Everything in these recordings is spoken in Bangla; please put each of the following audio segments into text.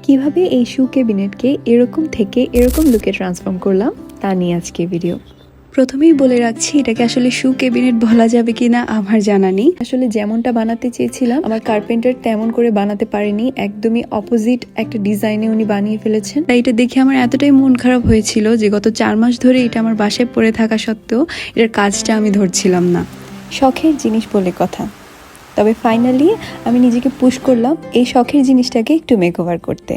কিভাবে এই শু ক্যাবিনেটকে এরকম থেকে এরকম লুকে ট্রান্সফর্ম করলাম তা নিয়ে আজকে ভিডিও। প্রথমেই বলে রাখছি, এটাকে আসলে শু ক্যাবিনেট বলা যাবে কিনা আমার জানা নেই। আসলে যেমনটা বানাতে চেয়েছিলাম আমার কার্পেন্টার তেমন করে বানাতে পারেনি, একদমই অপোজিট একটা ডিজাইনে উনি বানিয়ে ফেলেছেন। তাই এটা দেখে আমার এতটাই মন খারাপ হয়েছিল যে গত 4 মাস ধরে এটা আমার বাসায় পড়ে থাকা সত্ত্বেও এটার কাজটা আমি ধরছিলাম না। শখের জিনিস বলে কথা, তবে ফাইনালি আমি নিজেকে পুশ করলাম এই শখের জিনিসটাকে একটু মেকওভার করতে।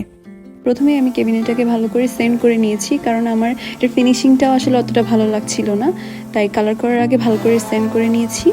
প্রথমে আমি ক্যাবিনেটটাকে ভালো করে সেন্ড করে নিয়েছি, কারণ আমার এটার ফিনিশিংটাও আসলে অতটা ভালো লাগছিল না, তাই কালার করার আগে ভালো করে সেন্ড করে নিয়েছি।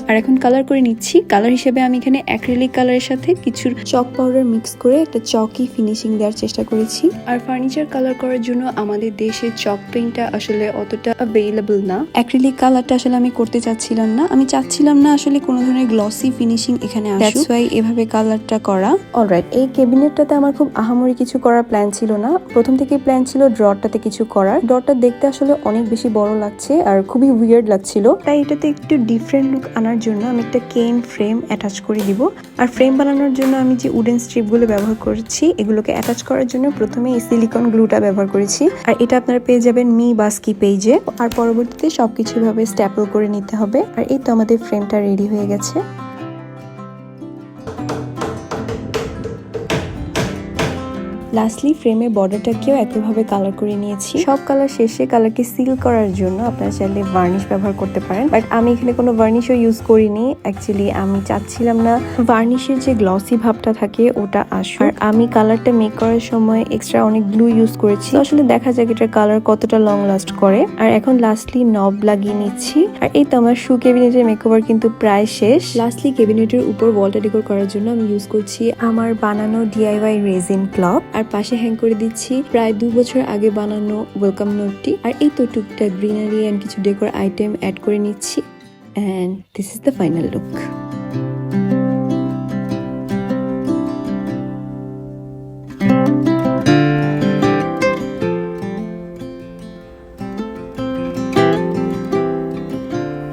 আর এখন কালার করে নিচ্ছি। কালার হিসেবে আমি এখানে অ্যাক্রিলিক কালারের সাথে কিছু চক পাউডার মিক্স করে একটা চকি ফিনিশিং দেওয়ার চেষ্টা করেছি। আর ফার্নিচার কালার করার জন্য আমাদের দেশে চক পেইন্টটা আসলে অতটা অ্যাভেলেবল না। অ্যাক্রিলিক কালারটা আসলে আমি করতে চাচ্ছিলাম না, আমি চাচ্ছিলাম না আসলে কোনো ধরনের গ্লসি ফিনিশিং এখানে আসুক, দ্যাটস ওয়াই এভাবে কালারটা করা। অলরাইট, এই ক্যাবিনেটটাতে আমার খুব আহামরি কিছু করার প্ল্যান ছিল না। প্রথম থেকে প্ল্যান ছিল ড্রটাতে কিছু করার। ড্রটা দেখতে আসলে অনেক বেশি বড় লাগছে আর খুবই উইয়ার্ড লাগছিল, তাই এটাতে একটু ডিফারেন্ট লুক আনার জন্য আমি একটা কেন ফ্রেম অ্যাটাচ করে দিব। আর ফ্রেম বানানোর জন্য আমি যে উডেন স্ট্রিপগুলো ব্যবহার করেছি এগুলোকে অ্যাটাচ করার জন্য প্রথমে এই সিলিকন গ্লুটা ব্যবহার করেছি। আর এটা আপনারা পেয়ে যাবেন মি বাস্কি পেজে। আর পরবর্তীতে সবকিছু ভাবে স্ট্যাপল করে নিতে হবে। আর এই তো আমাদের ফ্রেমটা রেডি হয়ে গেছে। লাস্টলি ফ্রেমে বর্ডারটাকেও একইভাবে কালার করে নিয়েছি। সব কালার শেষে কালারকে সিল করার জন্য আপনারা চাইলে ভার্নিশ ব্যবহার করতে পারেন, বাট আমি এখানে কোনো ভার্নিশও ইউজ করিনি। অ্যাকচুয়ালি আমি চাচ্ছিলাম না ভার্নিশের যে গ্লসি ভাবটা থাকে ওটা আসুক। আর আমি কালারটা মেক করার সময় এক্সট্রা অনেক গ্লু ইউজ করেছি, আসলে দেখা যাক এটার কালার কতটা লং লাস্ট করে। আর এখন লাস্টলি নব লাগিয়ে নিচ্ছি। আর এই তো আমার শু ক্যাবিনেটের মেকওভার কিন্তু প্রায় শেষ। লাস্টলি ক্যাবিনেটের উপর ওয়ালটা ডেকোর করার জন্য আমি ইউজ করছি আমার বানানো ডিআইওয়াই রেজিন ক্লক। আর পাশে হ্যাং করে দিচ্ছি প্রায় 2 বছর আগে বানানো ওয়েলকাম নোটটি। আর এই তো টুকটাক গ্রিনারি এন্ড কিছু ডেকোর আইটেম অ্যাড করে নিচ্ছি। And this is the final look.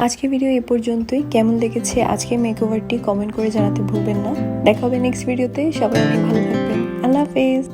আজকের ভিডিও এ পর্যন্তই। কেমন লেগেছে আজকে মেকওভারটি কমেন্ট করে জানাতে ভুলবেন না। দেখা হবে নেক্সট ভিডিওতে। সবাই অনেক ভালো থাকবেন। আল্লাহ হাফেজ।